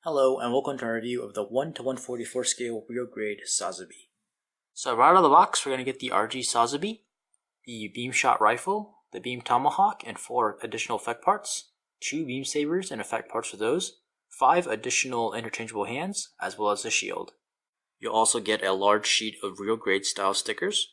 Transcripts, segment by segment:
Hello and welcome to our review of the 1 to 144 scale Real Grade Sazabi. So right out of the box, we're going to get the RG Sazabi, the beam shot rifle, the beam tomahawk, and 4 additional effect parts, 2 beam sabers and effect parts for those, 5 additional interchangeable hands, as well as a shield. You'll also get a large sheet of Real Grade style stickers.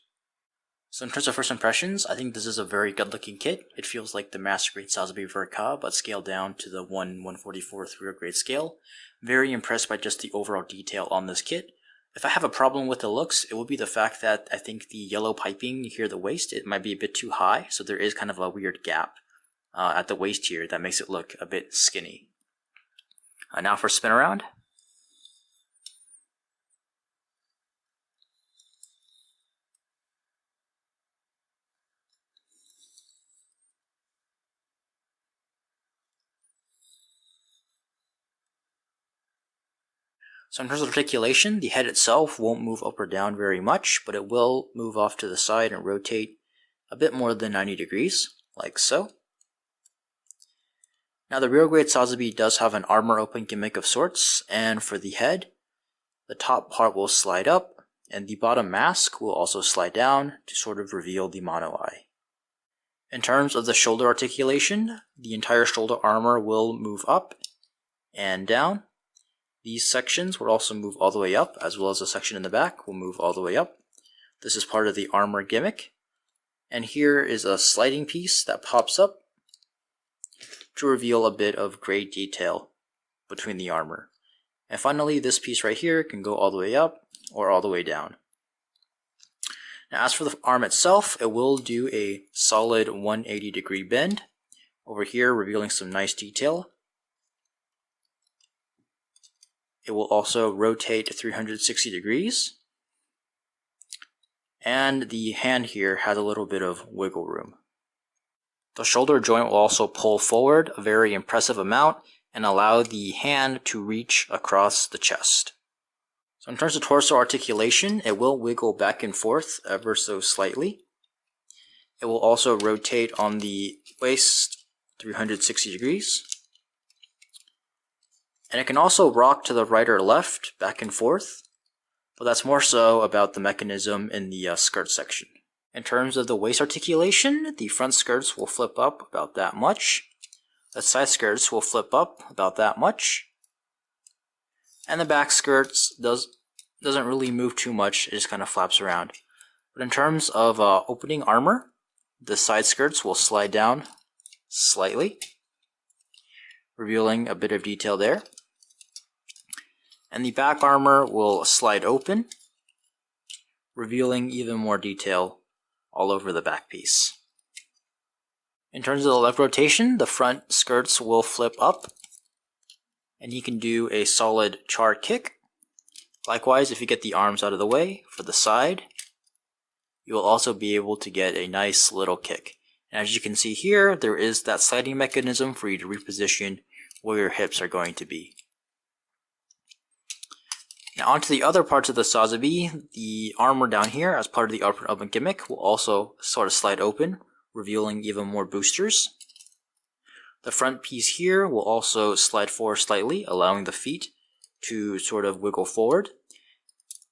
So in terms of first impressions, I think this is a very good looking kit. It feels like the Master Grade Sazabi Verka, but scaled down to the 1/144th Real Grade scale. Very impressed by just the overall detail on this kit. If I have a problem with the looks, it will be the fact that I think the yellow piping here at the waist, it might be a bit too high, so there is kind of a weird gap at the waist here that makes it look a bit skinny. Now for spin around. So in terms of articulation, the head itself won't move up or down very much, but it will move off to the side and rotate a bit more than 90 degrees, like so. Now the Real Grade Sazabi does have an armor open gimmick of sorts, and for the head, the top part will slide up, and the bottom mask will also slide down to sort of reveal the mono eye. In terms of the shoulder articulation, the entire shoulder armor will move up and down. These sections will also move all the way up, as well as the section in the back will move all the way up. This is part of the armor gimmick. And here is a sliding piece that pops up to reveal a bit of gray detail between the armor. And finally, this piece right here can go all the way up or all the way down. Now as for the arm itself, it will do a solid 180-degree bend. Over here, revealing some nice detail. It will also rotate 360 degrees. And the hand here has a little bit of wiggle room. The shoulder joint will also pull forward a very impressive amount and allow the hand to reach across the chest. So in terms of torso articulation, it will wiggle back and forth ever so slightly. It will also rotate on the waist 360 degrees. And it can also rock to the right or left, back and forth, but that's more so about the mechanism in the skirt section. In terms of the waist articulation, the front skirts will flip up about that much, the side skirts will flip up about that much, and the back skirts doesn't really move too much, it just kind of flaps around. But in terms of opening armor, the side skirts will slide down slightly, revealing a bit of detail there. And the back armor will slide open, revealing even more detail all over the back piece. In terms of the leg rotation, the front skirts will flip up, and you can do a solid char kick. Likewise, if you get the arms out of the way for the side, you will also be able to get a nice little kick. And as you can see here, there is that sliding mechanism for you to reposition where your hips are going to be. Now onto the other parts of the Sazabi, the armor down here as part of the upper open gimmick will also sort of slide open, revealing even more boosters. The front piece here will also slide forward slightly, allowing the feet to sort of wiggle forward.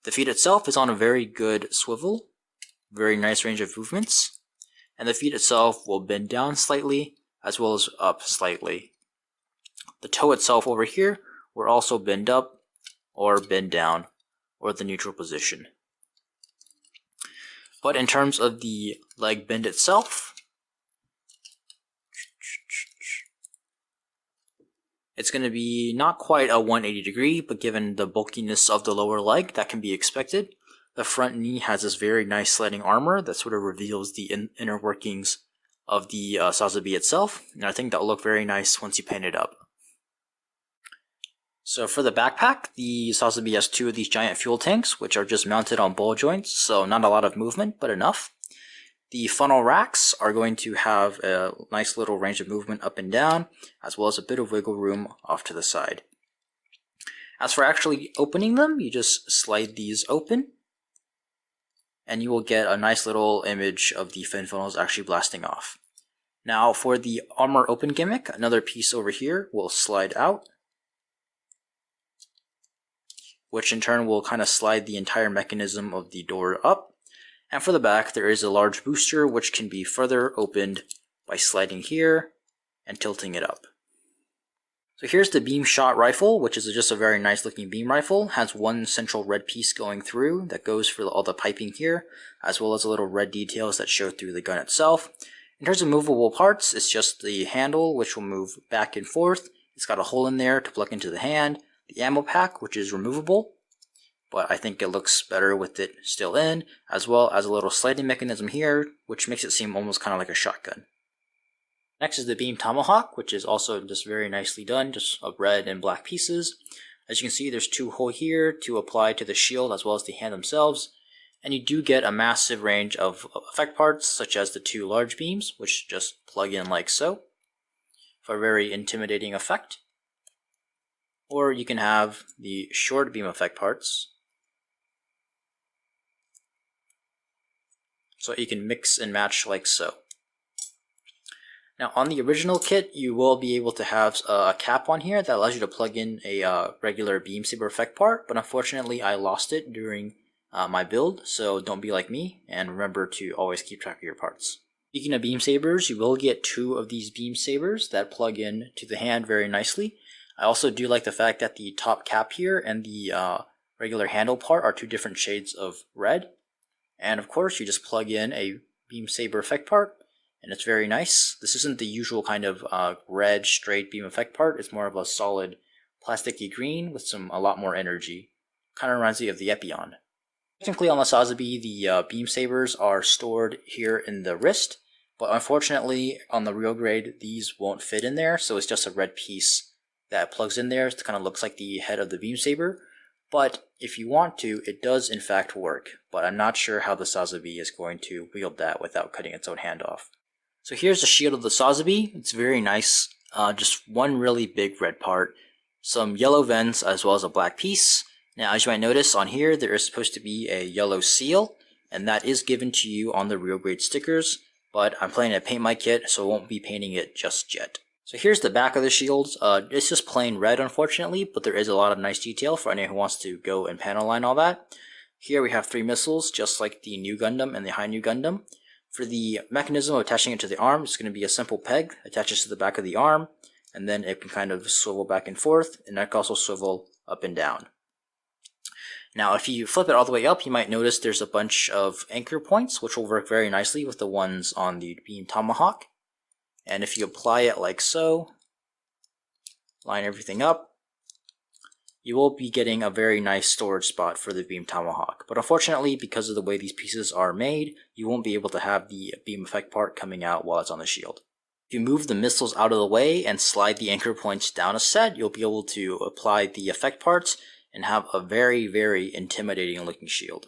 The feet itself is on a very good swivel, very nice range of movements, and the feet itself will bend down slightly as well as up slightly. The toe itself over here will also bend up or bend down, or the neutral position. But in terms of the leg bend itself, it's going to be not quite a 180 degree, but given the bulkiness of the lower leg, that can be expected. The front knee has this very nice sliding armor that sort of reveals the inner workings of the Sazabi itself, and I think that will look very nice once you paint it up. So for the backpack, the Sazabi has 2 of these giant fuel tanks, which are just mounted on ball joints, so not a lot of movement, but enough. The funnel racks are going to have a nice little range of movement up and down, as well as a bit of wiggle room off to the side. As for actually opening them, you just slide these open, and you will get a nice little image of the fin funnels actually blasting off. Now for the armor open gimmick, another piece over here will slide out, which in turn will kind of slide the entire mechanism of the door up. And for the back, there is a large booster which can be further opened by sliding here and tilting it up. So here's the beam shot rifle, which is just a very nice looking beam rifle. Has one central red piece going through that goes for all the piping here, as well as the little red details that show through the gun itself. In terms of movable parts, it's just the handle, which will move back and forth. It's got a hole in there to plug into the hand. The ammo pack, which is removable, but I think it looks better with it still in, as well as a little sliding mechanism here, which makes it seem almost kind of like a shotgun. Next is the beam tomahawk, which is also just very nicely done, just of red and black pieces. As you can see, there's two holes here to apply to the shield as well as the hand themselves. And you do get a massive range of effect parts, such as the two large beams, which just plug in like so, for a very intimidating effect. Or you can have the short beam effect parts, so you can mix and match like so. Now on the original kit, you will be able to have a cap on here that allows you to plug in a regular beam saber effect part, but unfortunately I lost it during my build, so don't be like me, and remember to always keep track of your parts. Speaking of beam sabers, you will get two of these beam sabers that plug in to the hand very nicely. I also do like the fact that the top cap here and the regular handle part are two different shades of red. And of course, you just plug in a beam saber effect part, and it's very nice. This isn't the usual kind of red straight beam effect part. It's more of a solid plasticky green with a lot more energy. Kind of reminds me of the Epion. Technically on the Sazabi, the beam sabers are stored here in the wrist, but unfortunately on the real grade, these won't fit in there, so it's just a red piece that plugs in there. It kind of looks like the head of the beam saber, but if you want to, it does in fact work, but I'm not sure how the Sazabi is going to wield that without cutting its own hand off. So here's the shield of the Sazabi. It's very nice, just one really big red part, some yellow vents as well as a black piece. Now, as you might notice on here, there is supposed to be a yellow seal, and that is given to you on the real grade stickers, but I'm planning to paint my kit, so I won't be painting it just yet. So here's the back of the shield. It's just plain red, unfortunately, but there is a lot of nice detail for anyone who wants to go and panel line all that. Here we have 3 missiles, just like the new Gundam and the high new Gundam. For the mechanism of attaching it to the arm, it's going to be a simple peg, attaches to the back of the arm, and then it can kind of swivel back and forth, and that can also swivel up and down. Now, if you flip it all the way up, you might notice there's a bunch of anchor points, which will work very nicely with the ones on the beam tomahawk. And if you apply it like so, line everything up, you will be getting a very nice storage spot for the beam tomahawk. But unfortunately, because of the way these pieces are made, you won't be able to have the beam effect part coming out while it's on the shield. If you move the missiles out of the way and slide the anchor points down a set, you'll be able to apply the effect parts and have a very, very intimidating looking shield.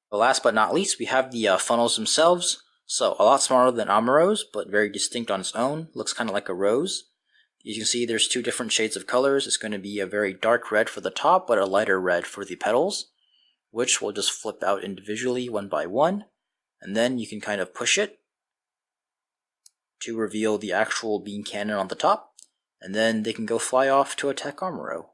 But last but not least, we have the funnels themselves. So a lot smaller than Amuro's, but very distinct on its own. Looks kind of like a rose. As you can see, there's 2 different shades of colors. It's going to be a very dark red for the top, but a lighter red for the petals, which will just flip out individually one by one. And then you can kind of push it to reveal the actual beam cannon on the top, and then they can go fly off to attack Amuro.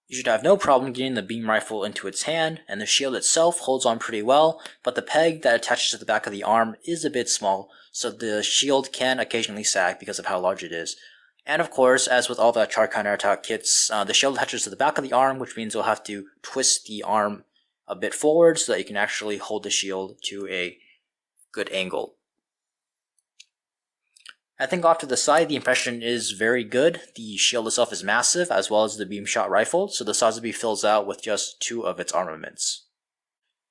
You should have no problem getting the beam rifle into its hand, and the shield itself holds on pretty well, but the peg that attaches to the back of the arm is a bit small, so the shield can occasionally sag because of how large it is. And of course, as with all the Char counterattack kits, the shield attaches to the back of the arm, which means you'll have to twist the arm a bit forward so that you can actually hold the shield to a good angle. I think off to the side, the impression is very good. The shield itself is massive, as well as the beam shot rifle, so the Sazabi fills out with just 2 of its armaments.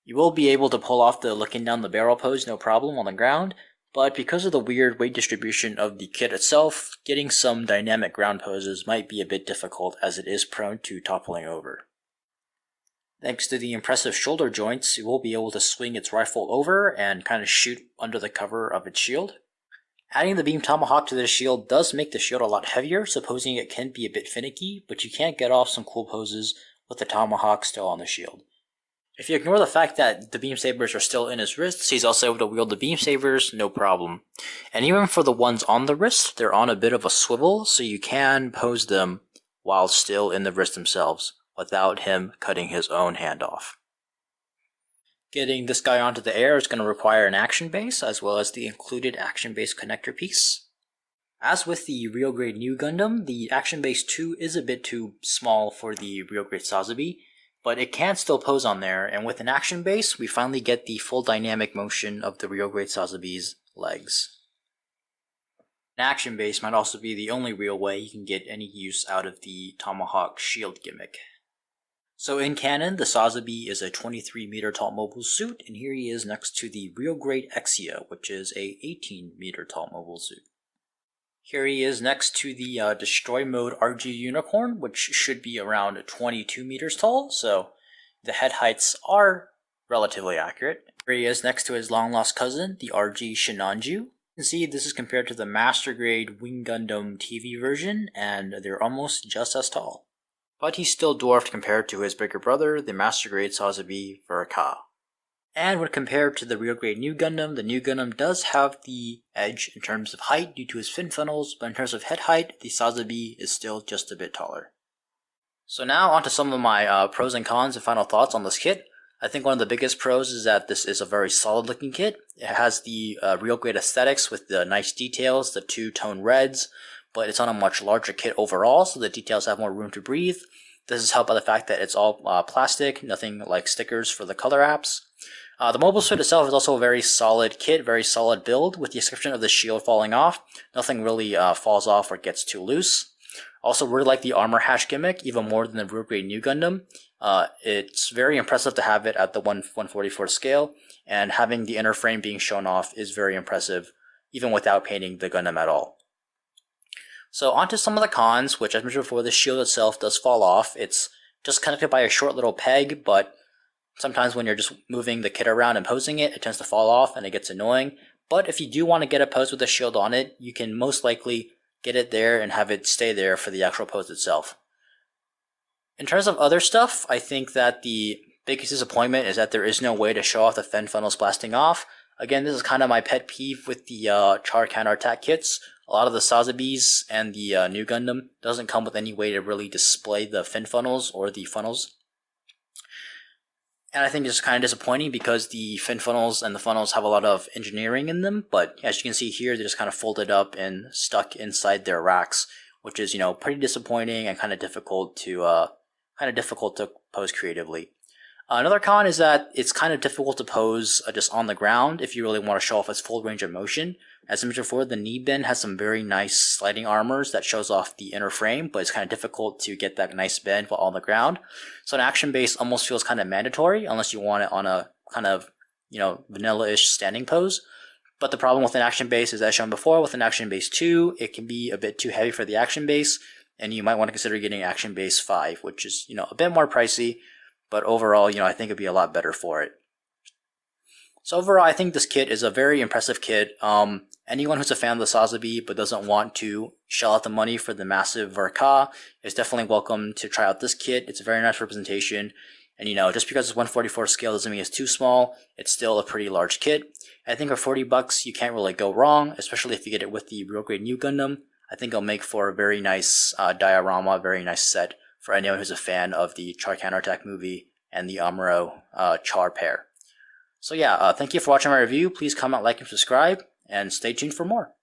You will be able to pull off the looking down the barrel pose no problem on the ground, but because of the weird weight distribution of the kit itself, getting some dynamic ground poses might be a bit difficult as it is prone to toppling over. Thanks to the impressive shoulder joints, you will be able to swing its rifle over and kind of shoot under the cover of its shield. Adding the beam tomahawk to the shield does make the shield a lot heavier, so posing it can be a bit finicky, but you can get off some cool poses with the tomahawk still on the shield. If you ignore the fact that the beam sabers are still in his wrists, he's also able to wield the beam sabers, no problem. And even for the ones on the wrist, they're on a bit of a swivel, so you can pose them while still in the wrist themselves, without him cutting his own hand off. Getting this guy onto the air is going to require an action base, as well as the included action base connector piece. As with the Real Grade New Gundam, the action base 2 is a bit too small for the Real Grade Sazabi, but it can still pose on there, and with an action base, we finally get the full dynamic motion of the Real Grade Sazabi's legs. An action base might also be the only real way you can get any use out of the Tomahawk shield gimmick. So in canon, the Sazabi is a 23 meter tall mobile suit, and here he is next to the Real Grade Exia, which is a 18 meter tall mobile suit. Here he is next to the Destroy Mode RG Unicorn, which should be around 22 meters tall, so the head heights are relatively accurate. Here he is next to his long lost cousin, the RG Shinanju. You can see this is compared to the Master Grade Wing Gundam TV version, and they're almost just as tall. But he's still dwarfed compared to his bigger brother, the Master Grade Sazabi Verka. And when compared to the Real Grade New Gundam, the New Gundam does have the edge in terms of height due to his fin funnels, but in terms of head height, the Sazabi is still just a bit taller. So now onto some of my pros and cons and final thoughts on this kit. I think one of the biggest pros is that this is a very solid looking kit. It has the Real Grade aesthetics with the nice details, the two-tone reds, but it's on a much larger kit overall, so the details have more room to breathe. This is helped by the fact that it's all plastic, nothing like stickers for the color apps. The mobile suit itself is also a very solid kit, very solid build, with the exception of the shield falling off. Nothing really falls off or gets too loose. Also, really like the armor hash gimmick, even more than the Real Grade New Gundam. It's very impressive to have it at the 1/144 scale, and having the inner frame being shown off is very impressive, even without painting the Gundam at all. So onto some of the cons, which as mentioned before, the shield itself does fall off. It's just connected by a short little peg, but sometimes when you're just moving the kit around and posing it, it tends to fall off and it gets annoying. But if you do want to get a pose with a shield on it, you can most likely get it there and have it stay there for the actual pose itself. In terms of other stuff, I think that the biggest disappointment is that there is no way to show off the fin funnels blasting off. Again, this is kind of my pet peeve with the Char counterattack kits. A lot of the Sazabis and the New Gundam doesn't come with any way to really display the fin funnels or the funnels. And I think it's kind of disappointing because the fin funnels and the funnels have a lot of engineering in them, but as you can see here, they're just kind of folded up and stuck inside their racks, which is, pretty disappointing and kind of difficult to pose creatively. Another con is that it's kind of difficult to pose just on the ground if you really want to show off its full range of motion. As I mentioned before, the knee bend has some very nice sliding armors that shows off the inner frame, but it's kind of difficult to get that nice bend while on the ground. So an action base almost feels kind of mandatory unless you want it on a kind of, vanilla-ish standing pose. But the problem with an action base is, as shown before, with an action base 2, it can be a bit too heavy for the action base, and you might want to consider getting action base 5, which is, a bit more pricey, but overall, I think it'd be a lot better for it. So overall, I think this kit is a very impressive kit. Anyone who's a fan of the Sazabi but doesn't want to shell out the money for the massive Verka is definitely welcome to try out this kit. It's a very nice representation. And just because it's 1/44 scale doesn't mean it's too small. It's still a pretty large kit. I think for $40 you can't really go wrong, especially if you get it with the Real Grade New Gundam. I think it'll make for a very nice diorama, very nice set for anyone who's a fan of the Char counterattack movie and the Amuro Char pair. So yeah, thank you for watching my review. Please comment, like, and subscribe, and stay tuned for more.